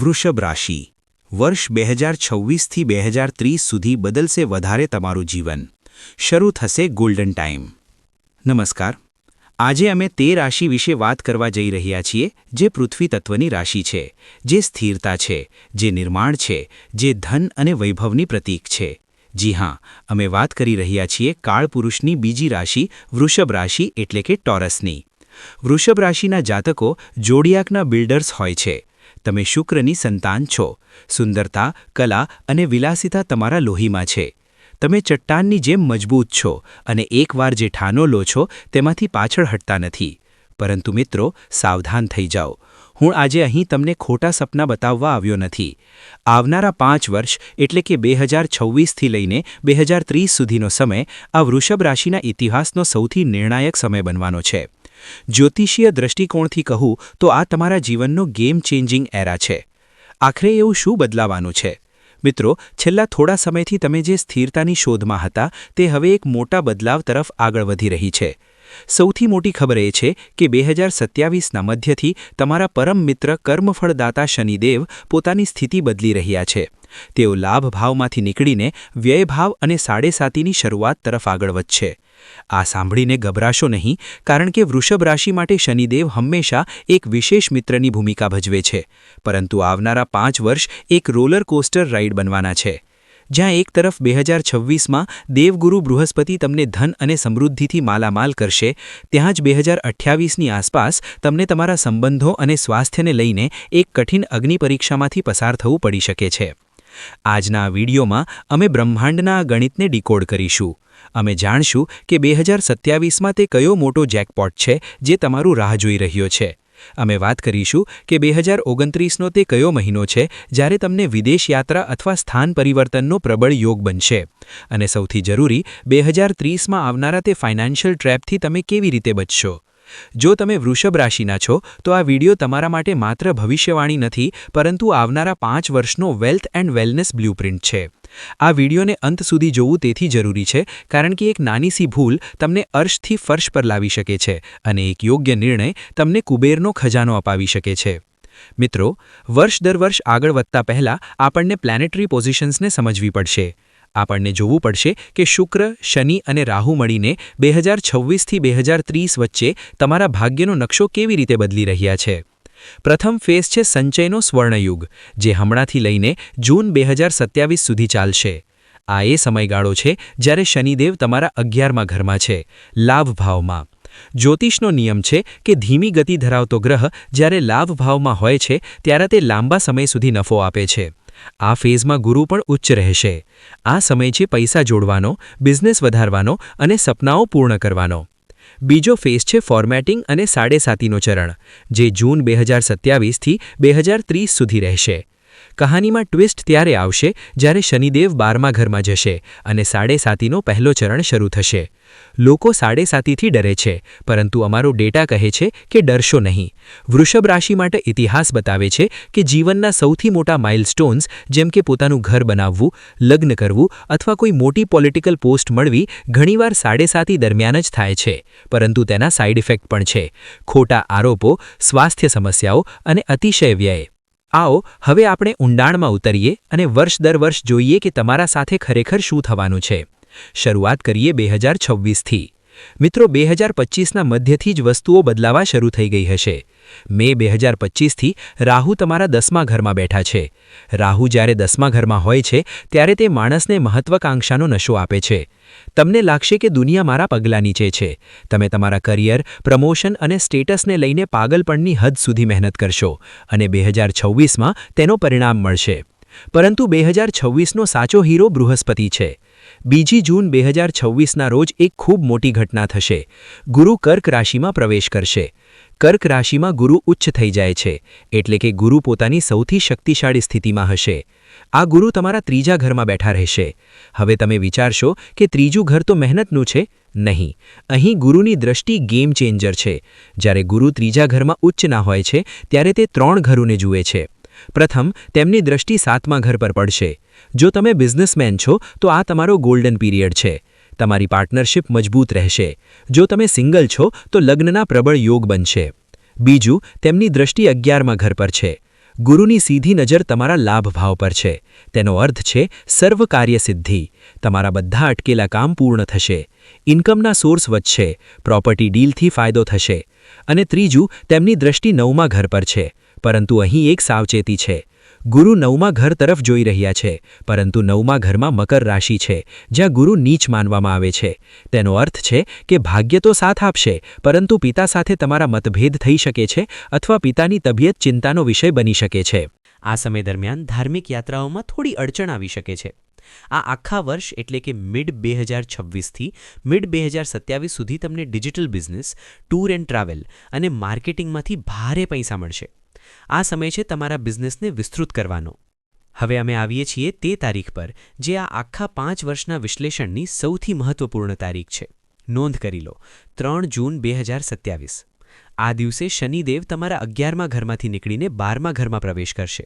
વૃષભ રાશિ વર્ષ 2026થી 2030 સુધી બદલશે વધારે તમારું જીવન. શરૂ થશે ગોલ્ડન ટાઈમ. નમસ્કાર. આજે અમે તે રાશિ વિશે વાત કરવા જઈ રહ્યા છીએ જે પૃથ્વી તત્વની રાશિ છે, જે સ્થિરતા છે, જે નિર્માણ છે, જે ધન અને વૈભવની પ્રતીક છે. જી હા, અમે વાત કરી રહ્યા છીએ કાળપુરુષની બીજી રાશિ વૃષભ રાશિ એટલે કે ટોરસની. વૃષભ રાશિના જાતકો જોડિયાકના બિલ્ડર્સ હોય છે. તમે શુક્રની સંતાન છો. સુંદરતા, કલા અને વિલાસિતા તમારા લોહીમાં છે. તમે ચટ્ટાનની જેમ મજબૂત છો અને એકવાર જે ઠાનો લો છો તેમાંથી પાછળ હટતા નથી. પરંતુ મિત્રો, સાવધાન થઈ જાઓ. હું આજે અહીં તમને ખોટા સપના બતાવવા આવ્યો નથી. આવનારા 5 વર્ષ એટલે કે 2026થી લઈને 2030 સુધીનો સમય આ વૃષભ રાશિના ઇતિહાસનો સૌથી નિર્ણાયક સમય બનવાનો છે. જ્યોતિષીય દૃષ્ટિકોણથી કહું તો આ તમારા જીવનનો ગેમ ચેન્જિંગ એરા છે. આખરે એવું શું બદલાવાનું છે? મિત્રો, છેલ્લા થોડા સમયથી તમે જે સ્થિરતાની શોધમાં હતા તે હવે એક મોટા બદલાવ તરફ આગળ વધી રહી છે. સૌથી મોટી ખબર એ છે કે 2027ના મધ્યથી તમારા પરમ મિત્ર કર્મફળદાતા શનિદેવ પોતાની સ્થિતિ બદલી રહ્યા છે. તેઓ લાભ ભાવમાંથી નીકળીને વ્યયભાવ અને સાડેસાતીની શરૂઆત તરફ આગળ વધશે. આ સાંભળીને ગભરાશો નહીં, કારણ કે વૃષભ રાશિ માટે શનિદેવ હંમેશા એક વિશેષ મિત્રની ભૂમિકા ભજવે છે. પરંતુ આવનારા 5 વર્ષ એક રોલર કોસ્ટર રાઇડ બનવાના છે. જ્યાં એક તરફ 2026માં દેવગુરુ બૃહસ્પતિ તમને ધન અને સમૃદ્ધિથી માલામાલ કરશે, ત્યાં જ 2028ની આસપાસ તમને તમારા સંબંધો અને સ્વાસ્થ્યને લઈને એક કઠિન અગ્નિ પરીક્ષામાંથી પસાર થવું પડી શકે છે. આજના આ વિડીયોમાં અમે બ્રહ્માંડના આ ગણિતને ડીકોડ કરીશું. અમે જાણશું કે 2027માં તે કયો મોટો જેકપોટ છે જે તમારું રાહ જોઈ રહ્યો છે. અમે વાત કરીશું કે 2029નો તે કયો મહિનો છે જ્યારે તમને વિદેશ યાત્રા અથવા સ્થાન પરિવર્તનનો પ્રબળ યોગ બનશે. અને સૌથી જરૂરી, 2030માં આવનારા તે ફાઇનાન્શિયલ ટ્રેપથી તમે કેવી રીતે બચશો. જો તમે વૃષભ રાશિના છો તો આ વિડીયો તમારા માટે માત્ર ભવિષ્યવાણી નથી, પરંતુ આવનારા 5 વર્ષનો વેલ્થ એન્ડ વેલનેસ બ્લ્યુપ્રિન્ટ છે. આ વિડીયોને અંત સુધી જોવું તેથી જરૂરી છે, કારણ કે એક નાની સી ભૂલ તમને અર્શથી ફર્શ પર લાવી શકે છે અને એક યોગ્ય નિર્ણય તમને કુબેરનો ખજાનો અપાવી શકે છે. મિત્રો, વર્ષ દર વર્ષ આગળ વધતા પહેલાં આપણને પ્લેનેટરી પોઝિશન્સને સમજવી પડશે. આપણને જોવું પડશે કે શુક્ર, શનિ અને રાહુ મળીને 2026થી 2030 વચ્ચે તમારા ભાગ્યનો નકશો કેવી રીતે બદલી રહ્યા છે. પ્રથમ ફેઝ છે સંચયનો સ્વર્ણયુગ, જે હમણાંથી લઈને જૂન 2027 સુધી ચાલશે. આ એ સમયગાળો છે જ્યારે શનિદેવ તમારા 11મા ઘરમાં છે, લાભ ભાવમાં. જ્યોતિષનો નિયમ છે કે ધીમી ગતિ ધરાવતો ગ્રહ જ્યારે લાભ ભાવમાં હોય છે ત્યારે તે લાંબા સમય સુધી નફો આપે છે. આ ફેઝમાં ગુરુ પણ ઉચ્ચ રહેશે. આ સમય છે પૈસા જોડવાનો, બિઝનેસ વધારવાનો અને સપનાઓ પૂર્ણ કરવાનો. બીજો ફેઝ છે ફોર્મેટિંગ અને સાડેસાતીનો ચરણ, જે જૂન 2027થી 2030 સુધી રહેશે. કહાનીમાં ટ્વિસ્ટ ત્યારે આવશે જ્યારે શનિદેવ 12મા ઘરમાં જશે અને સાડેસાતીનો પહેલો ચરણ શરૂ થશે. લોકો સાડેસાતીથી ડરે છે, પરંતુ અમારો ડેટા કહે છે કે ડરશો નહીં. વૃષભ રાશિ માટે ઇતિહાસ બતાવે છે કે જીવનના સૌથી મોટા માઇલસ્ટોન્સ, જેમ કે પોતાનું ઘર બનાવવું, લગ્ન કરવું અથવા કોઈ મોટી પોલિટિકલ પોસ્ટ મળવી, ઘણીવાર સાડેસાતી દરમિયાન જ થાય છે. પરંતુ તેના સાઇડ ઇફેક્ટ પણ છે: ખોટા આરોપો, સ્વાસ્થ્ય સમસ્યાઓ અને અતિશય વ્યય. આવો હવે આપણે ઊંડાણમાં ઉતરીએ અને વર્ષ દર વર્ષ જોઈએ કે તમારા સાથે ખરેખર શું થવાનું છે. શરૂઆત કરીએ 2026થી. મિત્રો, 2025ના મધ્યથી જ વસ્તુઓ બદલાવા શરૂ થઈ ગઈ હશે. મે 2025થી રાહુ તમારા 10મા ઘરમાં બેઠા છે. રાહુ જ્યારે 10મા ઘરમાં હોય છે ત્યારે તે માણસને મહત્વાકાંક્ષાનો નશો આપે છે. તમને લાગશે કે દુનિયા મારા પગલા નીચે છે. તમે તમારા કરિયર, પ્રમોશન અને સ્ટેટસને લઈને પાગલપણની હદ સુધી મહેનત કરશો અને 2026માં તેનો પરિણામ મળશે. પરંતુ 2026નો સાચો હીરો બૃહસ્પતિ છે. 2 જૂન 2026ના રોજ એક ખૂબ મોટી ઘટના થશે. ગુરુ કર્ક રાશિમાં પ્રવેશ કરશે. કર્ક રાશિમાં ગુરુ ઉચ્ચ થઈ જાય છે, એટલે કે ગુરુ પોતાની સૌથી શક્તિશાળી સ્થિતિમાં હશે. આ ગુરુ તમારા 3જા ઘરમાં બેઠા રહેશે. હવે તમે વિચારશો કે 3જું ઘર તો મહેનતનું છે. નહીં, અહીં ગુરુની દ્રષ્ટિ ગેમ ચેન્જર છે. જ્યારે ગુરુ 3જા ઘરમાં ઉચ્ચ ના હોય છે ત્યારે તે 3 ઘરોને જુએ છે. પ્રથમ, તેમની દ્રષ્ટિ 7મા ઘર પર પડશે. જો તમે બિઝનેસમેન છો તો આ તમારો ગોલ્ડન પીરિયડ છે. તમારી પાર્ટનરશિપ મજબૂત રહેશે. જો તમે સિંગલ છો તો લગ્નના પ્રબળ યોગ બનશે. બીજું, તેમની દ્રષ્ટિ 11મા ઘર પર છે. ગુરુની સીધી નજર તમારા લાભ ભાવ પર છે. તેનો અર્થ છે સર્વ કાર્ય સિદ્ધિ. તમારા બધા અટકેલા કામ પૂર્ણ થશે. ઇન્કમના સોર્સ વધશે. પ્રોપર્ટી ડીલથી ફાયદો થશે. અને ત્રીજું, તેમની દ્રષ્ટિ 9મા ઘર પર છે. પરંતુ અહીં એક સાવચેતી છે. ગુરુ 9મા ઘર તરફ જોઈ રહ્યા છે, પરંતુ 9મા ઘરમાં મકર રાશિ છે, જ્યાં ગુરુ નીચ માનવામાં આવે છે. તેનો અર્થ છે કે ભાગ્ય તો સાથ આપશે, પરંતુ પિતા સાથે તમારા મતભેદ થઈ શકે છે અથવા પિતાની તબિયત ચિંતાનો વિષય બની શકે છે. આ સમય દરમિયાન ધાર્મિક યાત્રાઓમાં થોડી અડચણ આવી શકે છે. આ આખા વર્ષ એટલે કે મિડ 2026થી મિડ 2027 સુધી તમને digital business, tour and travel અને માર્કેટિંગમાંથી ભારે પૈસા મળશે. આ સમય છે તમારા બિઝનેસને વિસ્તૃત કરવાનો. હવે અમે આવીએ છીએ તે તારીખ પર જે આ આખા 5 વર્ષના વિશ્લેષણની સૌથી મહત્વપૂર્ણ તારીખ છે. નોંધ કરી લો, 3 જૂન 2027. આ દિવસે શનિદેવ તમારા 11મા ઘરમાંથી નીકળીને 12મા ઘરમાં પ્રવેશ કરશે.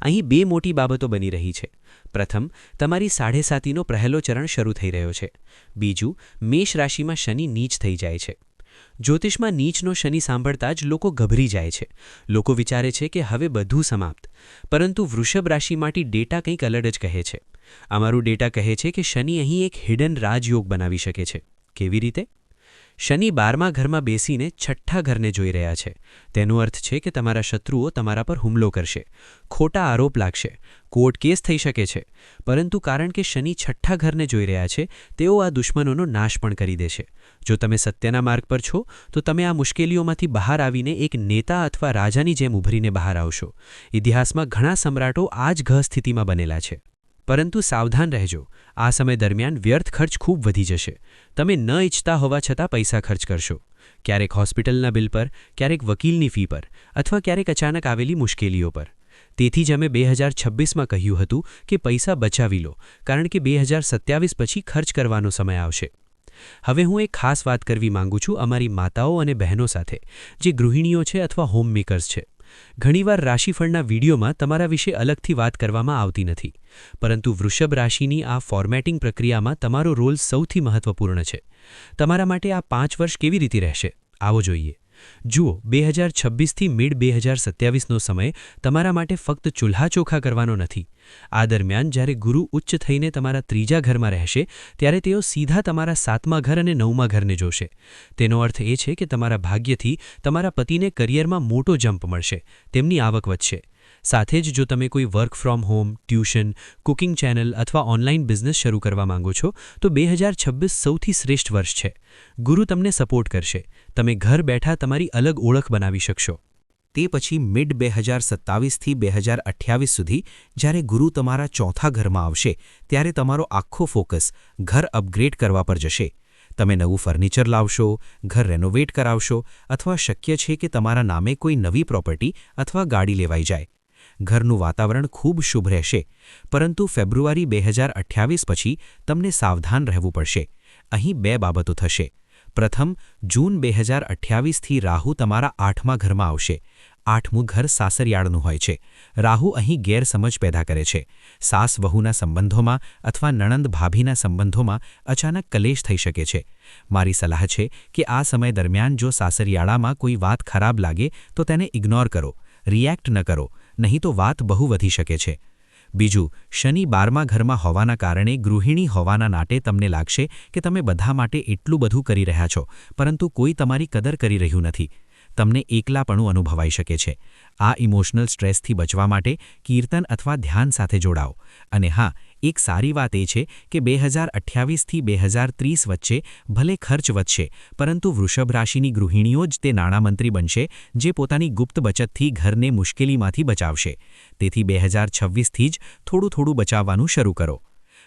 અહીં 2 મોટી બાબતો બની રહી છે. પ્રથમ, તમારી સાડેસાતીનો પહેલો ચરણ શરૂ થઈ રહ્યો છે. બીજું, મેષ રાશિમાં શનિ નીચ થઈ જાય છે. જ્યોતિષમાં નીચનો શનિ સાંભળતા જ લોકો ગભરી જાય છે. લોકો વિચારે છે કે હવે બધું સમાપ્ત. પરંતુ વૃષભ રાશિ માટે ડેટા કંઈક અલગ જ કહે છે. અમારું ડેટા કહે છે કે શનિ અહીં એક હિડન રાજયોગ બનાવી શકે છે. કેવી રીતે? શનિ 12મા ઘરમાં બેસીને 6ઠ્ઠા ઘરને જોઈ રહ્યા છે. તેનો અર્થ છે કે તમારા શત્રુઓ તમારા પર હુમલો કરશે. ખોટા આરોપ લાગશે. કોર્ટ કેસ થઈ શકે છે. પરંતુ કારણ કે શનિ 6ઠ્ઠા ઘરને જોઈ રહ્યા છે, તેઓ આ દુશ્મનોનો નાશ પણ કરી દેશે. જો તમે સત્યના માર્ગ પર છો, તો તમે આ મુશ્કેલીઓમાંથી બહાર આવીને એક નેતા અથવા રાજાની જેમ ઉભરીને બહાર આવશો. ઇતિહાસમાં ઘણા સમ્રાટો આ જ ગ્રહ સ્થિતિમાં બનેલા છે. પરંતુ સાવધાન રહેજો, આ સમય દરમિયાન વ્યર્થ ખર્ચ ખૂબ વધી જશે. તમે ન ઈચ્છતા હોવા છતાં પૈસા ખર્ચ કરશો. ક્યારેક હોસ્પિટલના બિલ પર, ક્યારેક વકીલની ફી પર, અથવા ક્યારેક અચાનક આવેલી મુશ્કેલીઓ પર. તેથી જ અમે 2026માં કહ્યું હતું કે પૈસા બચાવી લો, કારણ કે 2027 પછી ખર્ચ કરવાનો સમય આવશે. હવે હું એક ખાસ વાત કરવી માંગુ છું અમારી માતાઓ અને બહેનો સાથે, જે ગૃહિણીઓ છે અથવા હોમમેકર્સ છે. ઘણીવાર રાશિફળના વિડીયોમાં તમારા વિશે અલગથી વાત કરવામાં આવતી નથી. પરંતુ વૃષભ રાશિની આ ફોર્મેટિંગ પ્રક્રિયામાં તમારો રોલ સૌથી મહત્વપૂર્ણ છે. તમારા માટે આ 5 વર્ષ કેવી રીતે રહેશે? આવો જોઈએ. જુઓ, 2026થી મિડ 2027નો સમય તમારા માટે ફક્ત ચૂલ્હા-ચોખા કરવાનો નથી. આ દરમિયાન જ્યારે ગુરુ ઉચ્ચ થઈને તમારા 3જા ઘરમાં રહેશે, ત્યારે તેઓ સીધા તમારા 7મા ઘર અને 9મા ઘરને જોશે. તેનો અર્થ એ છે કે તમારા ભાગ્યથી તમારા પતિને કરિયરમાં મોટો જમ્પ મળશે, તેમની આવક વધશે. સાથે જ જો તમે કોઈ work from home, tuition, cooking channel અથવા ઓનલાઈન બિઝનેસ શરૂ કરવા માંગો છો, તો 2026 સૌથી શ્રેષ્ઠ વર્ષ છે. ગુરુ તમને સપોર્ટ કરશે. તમે ઘર બેઠા તમારી અલગ ઓળખ બનાવી શકશો. તે પછી મિડ 2027થી 2028 સુધી જ્યારે ગુરુ તમારા 4થા ઘરમાં આવશે, ત્યારે તમારો આખો ફોકસ ઘર અપગ્રેડ કરવા પર જશે. તમે નવું ફર્નિચર લાવશો, ઘર રેનોવેટ કરાવશો, અથવા શક્ય છે કે તમારા નામે કોઈ નવી પ્રોપર્ટી અથવા ગાડી લેવાઈ જાય. ઘરનું વાતાવરણ ખૂબ શુભ રહેશે. પરંતુ ફેબ્રુઆરી 2028 પછી તમને સાવધાન રહેવું પડશે. અહીં 2 બાબતો થશે. પ્રથમ, જૂન 2028થી રાહુ તમારા 8મા ઘરમાં આવશે. 8મું ઘર સાસરિયાળનું હોય છે. રાહુ અહીં ગેરસમજ પેદા કરે છે. સાસ-વહુના સંબંધોમાં અથવા નણંદ-ભાભીના સંબંધોમાં અચાનક કલેશ થઈ શકે છે. મારી સલાહ છે કે આ સમય દરમિયાન જો સાસરિયાળામાં કોઈ વાત ખરાબ લાગે તો તેને ઇગ્નોર કરો, રિએક્ટ ન કરો, નહીં તો વાત બહુ વધી શકે છે. બીજું, શનિ 12મા ઘરમાં હોવાના કારણે ગૃહિણી હોવાના નાતે તમને લાગશે કે તમે બધા માટે એટલું બધું કરી રહ્યા છો, પરંતુ કોઈ તમારી કદર કરી રહ્યું નથી. તમને એકલાપણું અનુભવાઈ શકે છે. આ ઇમોશનલ સ્ટ્રેસથી બચવા માટે કીર્તન અથવા ધ્યાન સાથે જોડાઓ. અને હા, એક સારી વાત એ છે કે 2028થી 2030 વચ્ચે ભલે ખર્ચ વધશે, પરંતુ વૃષભ રાશિની ગૃહિણીઓ જ તે નાણામંત્રી બનશે જે પોતાની ગુપ્ત બચતથી ઘરને મુશ્કેલીમાંથી બચાવશે. તેથી 2026થી જ થોડું બચાવવાનું શરૂ કરો.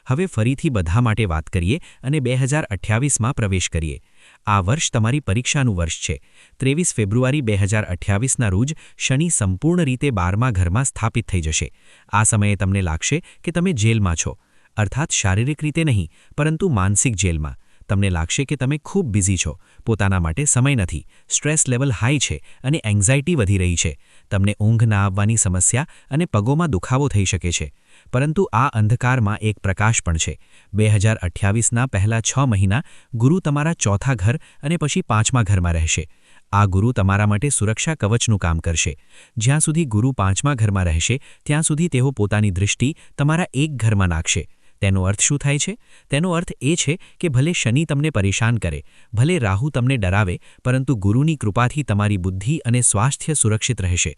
હવે ફરીથી બધા માટે વાત કરીએ અને 2028માં પ્રવેશ કરીએ. આ વર્ષ તમારી પરીક્ષાનું વર્ષ છે. 23 ફેબ્રુઆરી 2028ના રોજ શનિ સંપૂર્ણ રીતે 12મા ઘરમાં સ્થાપિત થઈ જશે. આ સમયે તમને લાગશે કે તમે જેલમાં છો. અર્થાત શારીરિક રીતે નહીં, પરંતુ માનસિક જેલમાં. તમને લાગશે કે તમે ખૂબ બિઝી છો, પોતાના માટે સમય નથી, સ્ટ્રેસ લેવલ હાઈ છે અને એન્ઝાઇટી વધી રહી છે. તમને ઊંઘ ના આવવાની સમસ્યા અને પગોમાં દુખાવો થઈ શકે છે. પરંતુ આ અંધકારમાં એક પ્રકાશ પણ છે. 2028ના પહેલા 6 મહિના ગુરુ તમારા 4થા ઘર અને પછી 5મા ઘરમાં રહેશે. આ ગુરુ તમારા માટે સુરક્ષા કવચનું કામ કરશે. જ્યાં સુધી ગુરુ 5મા ઘરમાં રહેશે ત્યાં સુધી તેઓ પોતાની દૃષ્ટિ તમારા એક ઘરમાં નાખશે. તેનો અર્થ શું થાય છે? તેનો અર્થ એ છે કે ભલે શનિ તમને પરેશાન કરે, ભલે રાહુ તમને ડરાવે, પરંતુ ગુરુની કૃપાથી તમારી બુદ્ધિ અને સ્વાસ્થ્ય સુરક્ષિત રહેશે.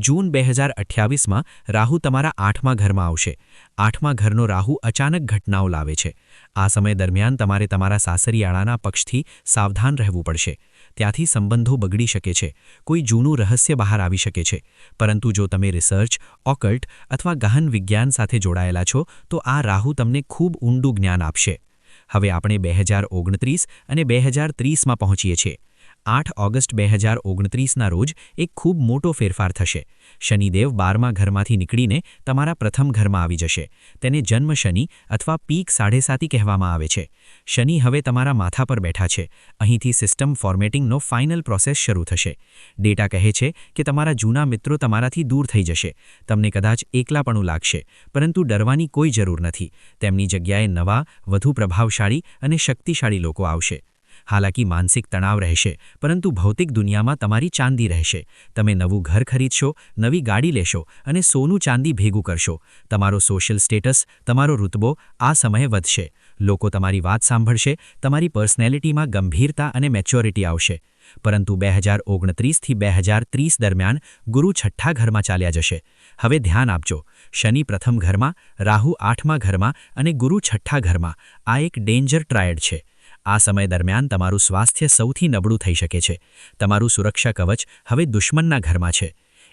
જૂન 2028માં રાહુ તમારા 8મા ઘરમાં આવશે. 8મા ઘરનો રાહુ અચાનક ઘટનાઓ લાવે છે. આ સમય દરમિયાન તમારે તમારા સાસરિયાળાના પક્ષથી સાવધાન રહેવું પડશે. ત્યાંથી સંબંધો બગડી શકે છે, કોઈ જૂનું રહસ્ય બહાર આવી શકે છે. પરંતુ જો તમે રિસર્ચ, ઓકલ્ટ અથવા ગહન વિજ્ઞાન સાથે જોડાયેલા છો તો આ રાહુ તમને ખૂબ ઊંડું જ્ઞાન આપશે. હવે આપણે 2029 અને 2030માં પહોંચીએ છીએ. 8 ઓગસ્ટ 2029ના રોજ એક ખૂબ મોટો ફેરફાર થશે. શનિદેવ 12મા ઘરમાંથી નીકળીને તમારા પ્રથમ ઘરમાં આવી જશે. તેને જન્મ શનિ અથવા પીક 7.5 કહેવામાં આવે છે. શનિ હવે તમારા માથા પર બેઠા છે. અહીંથી સિસ્ટમ ફોર્મેટિંગનો ફાઇનલ પ્રોસેસ શરૂ થશે. ડેટા કહે છે કે તમારા જૂના મિત્રો તમારાથી દૂર થઈ જશે. તમને કદાચ એકલાપણું લાગશે, પરંતુ ડરવાની કોઈ જરૂર નથી. તેમની જગ્યાએ નવા, વધુ પ્રભાવશાળી અને શક્તિશાળી લોકો આવશે. હાલાકી માનસિક તણાવ રહેશે, પરંતુ ભૌતિક દુનિયામાં તમારી ચાંદી રહેશે. તમે નવું ઘર ખરીદશો, નવી ગાડી લેશો અને સોનું ચાંદી ભેગું કરશો. તમારો સોશિયલ સ્ટેટસ, તમારો રુતબો આ સમયે વધશે. લોકો તમારી વાત સાંભળશે. તમારી પર્સનાલિટીમાં ગંભીરતા અને મેચ્યોરિટી આવશે. પરંતુ 2029થી 2030 દરમિયાન ગુરુ 6ઠ્ઠા ઘરમાં ચાલ્યા જશે. હવે ધ્યાન આપજો. શનિ પ્રથમ ઘરમાં, રાહુ 8મા ઘરમાં અને ગુરુ 6ઠ્ઠા ઘરમાં. આ એક ડેન્જર ટ્રાયડ છે. આ સમય દરમિયાન તમારું સ્વાસ્થ્ય સૌથી નબળું થઈ શકે છે. તમારું સુરક્ષા કવચ હવે દુશ્મનના ઘરમાં છે.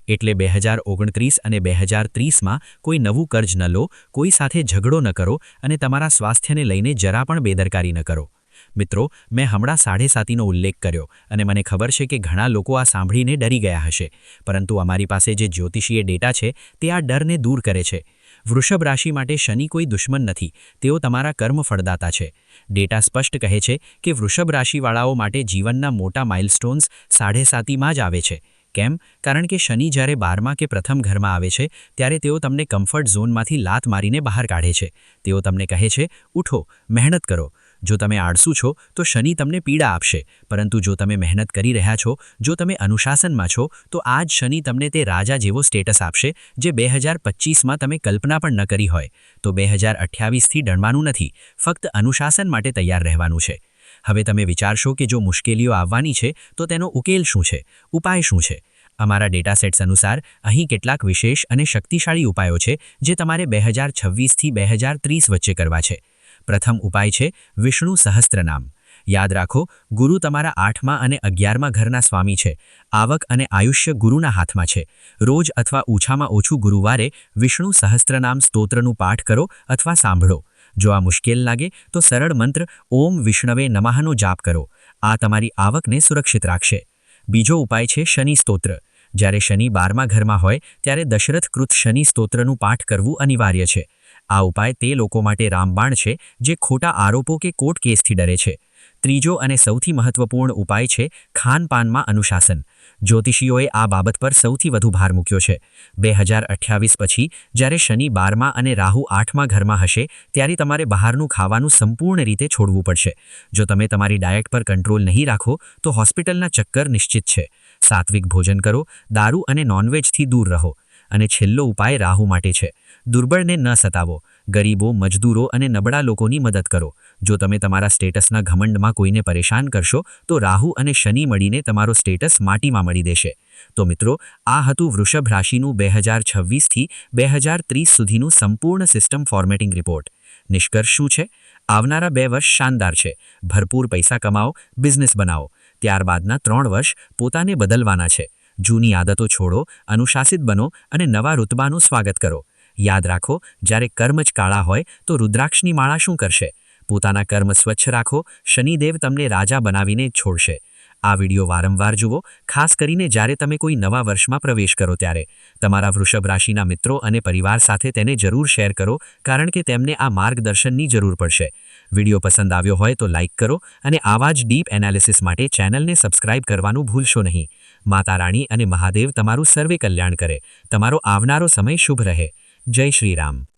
એટલે 2029 અને 2030માં કોઈ નવું કર્જ ન લો, કોઈ સાથે ઝઘડો ન કરો અને તમારા સ્વાસ્થ્યને લઈને જરા પણ બેદરકારી ન કરો. મિત્રો, મેં હમણાં 7.5નો ઉલ્લેખ કર્યો અને મને ખબર છે કે ઘણા લોકો આ સાંભળીને ડરી ગયા હશે. પરંતુ અમારી પાસે જે જ્યોતિષીય ડેટા છે તે આ ડરને દૂર કરે છે. વૃષભ રાશિ માટે શનિ કોઈ દુશ્મન નથી, તેઓ તમારા કર્મ ફળદાતા છે. ડેટા સ્પષ્ટ કહે છે કે વૃષભ રાશિવાળાઓ માટે જીવનના મોટા માઇલસ્ટોન્સ 7.5માં જ આવે છે. કેમ? કારણ કે શનિ જ્યારે 12મા કે પ્રથમ ઘરમાં આવે છે ત્યારે તેઓ તમને કમ્ફર્ટ ઝોનમાંથી લાત મારીને બહાર કાઢે છે. તેઓ તમને કહે છે, ઉઠો, મહેનત કરો. જો તમે આળસુ છો તો શનિ તમને પીડા આપશે, પરંતુ જો તમે મહેનત કરી રહ્યા છો, જો તમે અનુશાસનમાં છો, તો આ જ શનિ તમને તે રાજા જેવો સ્ટેટસ આપશે જે 2025માં તમે કલ્પના પણ ન કરી હોય. તો 2028થી ડરવાનું નથી, ફક્ત અનુશાસન માટે તૈયાર રહેવાનું છે. હવે તમે વિચારશો કે જો મુશ્કેલીઓ આવવાની છે તો તેનો ઉકેલ શું છે, ઉપાય શું છે? અમારા ડેટા સેટ્સ અનુસાર અહીં કેટલાક વિશેષ અને શક્તિશાળી ઉપાયો છે જે તમારે 2026થી 2030 વચ્ચે કરવા છે. પ્રથમ ઉપાય છે વિષ્ણુ સહસ્ત્રનામ. યાદ રાખો, ગુરુ તમારા 8મા અને 11મા ઘરના સ્વામી છે. આવક અને આયુષ્ય ગુરુના હાથમાં છે. રોજ અથવા ઓછામાં ઓછું ગુરુવારે વિષ્ણુ સહસ્ત્રનામ સ્તોત્રનું પાઠ કરો અથવા સાંભળો. જો આ મુશ્કેલ લાગે તો સરળ મંત્ર ઓમ વિષ્ણવે નમઃનો જાપ કરો. આ તમારી આવકને સુરક્ષિત રાખશે. બીજો ઉપાય છે શનિ સ્તોત્ર. જ્યારે શનિ 12મા ઘરમાં હોય ત્યારે દશરથ કૃત શનિ સ્તોત્રનું પાઠ કરવું અનિવાર્ય છે. આ ઉપાય તે લોકો માટે રામબાણ છે જે ખોટા આરોપો કે કોર્ટ કેસથી ડરે છે. ત્રીજો અને સૌથી મહત્વપૂર્ણ ઉપાય છે ખાનપાનમાં અનુશાસન. જ્યોતિષીઓએ આ બાબત પર સૌથી વધુ ભાર મૂક્યો છે. 2028 પછી જ્યારે શનિ 12મા અને રાહુ 8મા ઘરમાં હશે ત્યારે તમારે બહારનું ખાવાનું સંપૂર્ણ રીતે છોડવું પડશે. જો તમે તમારી ડાયટ પર કંટ્રોલ નહીં રાખો તો હોસ્પિટલના ચક્કર નિશ્ચિત છે. સાત્વિક ભોજન કરો, દારૂ અને નોનવેજથી દૂર રહો. અને છેલ્લો ઉપાય રાહુ માટે છે. દુર્બળને ન સતાવો. ગરીબો, મજદૂરો અને નબળા લોકોની મદદ કરો. જો તમે તમારા સ્ટેટસના ઘમંડમાં કોઈને પરેશાન કરશો તો રાહુ અને શનિ મળીને તમારો સ્ટેટસ માટીમાં મળી દેશે. તો મિત્રો, આ હતું વૃષભ રાશિનું 2026થી 2030 સુધીનું સંપૂર્ણ સિસ્ટમ ફોર્મેટિંગ રિપોર્ટ. નિષ્કર્ષ શું છે? આવનારા 2 વર્ષ શાનદાર છે. ભરપૂર પૈસા કમાઓ, બિઝનેસ બનાવો. ત્યારબાદના 3 વર્ષ પોતાને બદલવાના છે. જૂની આદતો છોડો, અનુશાસિત બનો અને નવા ઋતબાનું સ્વાગત કરો. યાદ રાખો, જ્યારે કર્મ જ કાળા હોય તો રુદ્રાક્ષની માળા શું કરશે? પોતાના કર્મ સ્વચ્છ રાખો, શનિદેવ તમને રાજા બનાવીને છોડશે. આ વિડિયો વારંવાર જુઓ, ખાસ કરીને જ્યારે તમે કોઈ નવા વર્ષમાં પ્રવેશ કરો ત્યારે. તમારા વૃષભ રાશિના મિત્રો અને પરિવાર સાથે તેને જરૂર શેર કરો, કારણ કે તેમને આ માર્ગદર્શનની જરૂર પડશે. વિડિયો પસંદ આવ્યો હોય તો લાઇક કરો અને આવા જ ડીપ એનાલિસિસ માટે ચેનલને સબસ્ક્રાઇબ કરવાનું ભૂલશો નહીં. માતા રાણી અને મહાદેવ તમારું સર્વે કલ્યાણ કરે. તમારો આવનારો સમય શુભ રહે. જય શ્રી રામ.